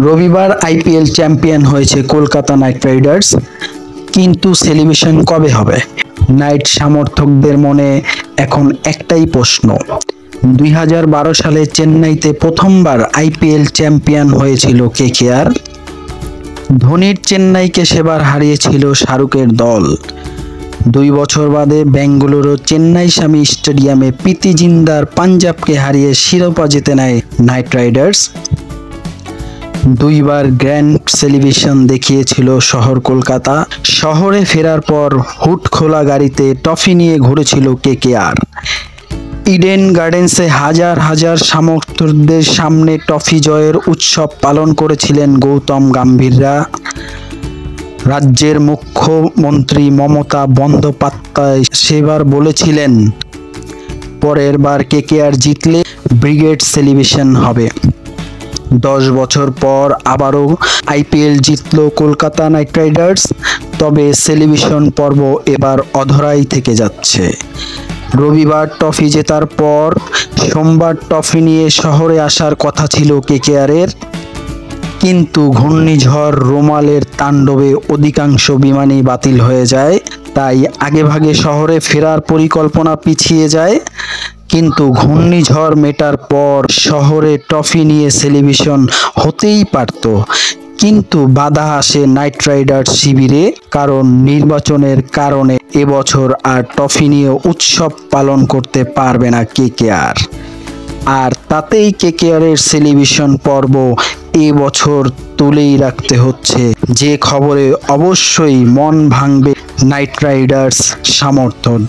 রবিবার IPL champion হয়েছে Kolkata night Riders, কিন্তু সেলিব্রেশন কবে হবে? নাইট সমর্থকদের মনে এখন একটাই প্রশ্ন। 2012 সালে চেন্নাইতে প্রথমবার আইপিএল চ্যাম্পিয়ন হয়েছিল কেকেআর। ধোনির চেন্নাইকে সেবার হারিয়েছিল শাহরুখের দল। 2 বছর বাদে বেঙ্গালুরু চেন্নাই স্বামী স্টেডিয়ামে প্রীতি জিন্দার পাঞ্জাবকে হারিয়ে শিরোপা জিতে নেয় নাইট রাইডার্স। 2 বার গ্র্যান্ড সেলিব্রেশন দেখিয়েছিল শহর কলকাতা। শহরে ফেরার পর হুড খোলা গাড়িতে ট্রফি নিয়ে ঘুরেছিল কেকেআর। ইডেন গার্ডেন্সে হাজার হাজার সমর্থকদের সামনে ট্রফি জয়ের উৎসব পালন করেছিলেন গৌতম গম্ভীররা। রাজ্যের মুখ্যমন্ত্রী মমতা বন্দ্যোপাধ্যায় সেবার বলেছিলেন, পরের বার কেকেআর জিতলে ব্রিগেড সেলিব্রেশন হবে। 10 বছর পর আবারও আইপিএল জিতল কলকাতা নাইট রাইডার্স, তবে সেলিব্রেশন পর্ব এবার অধরাই থেকে যাচ্ছে। রবিবার ট্রফি জেতার পর সোমবার ট্রফি নিয়ে শহরে আসার কথা ছিল কেকেআরের, কিন্তু ঘূর্ণিঝড় রোমালের তাণ্ডবে অধিকাংশ বিমানই বাতিল হয়ে যায়, তাই আগেভাগে শহরে ফেরার পরিকল্পনা পিছিয়ে যায়। কিন্তু ঘূর্ণিঝড় মেটার পর শহরে ট্রফি নিয়ে সেলিব্রেশন হতেই পারত, কিন্তু বাধা আসে নাইট রাইডার্স শিবিরে, কারণ নির্বাচনের কারণে এবছর আর ট্রফি নিয়ে উৎসব পালন করতে পারবে না কেকেআর। আর তাতেই কেকেআরের সেলিব্রেশন পর্ব এবছর তুলেই রাখতে হচ্ছে, যে খবরে অবশ্যই মন ভাঙবে নাইট রাইডার্স সমর্থকদের।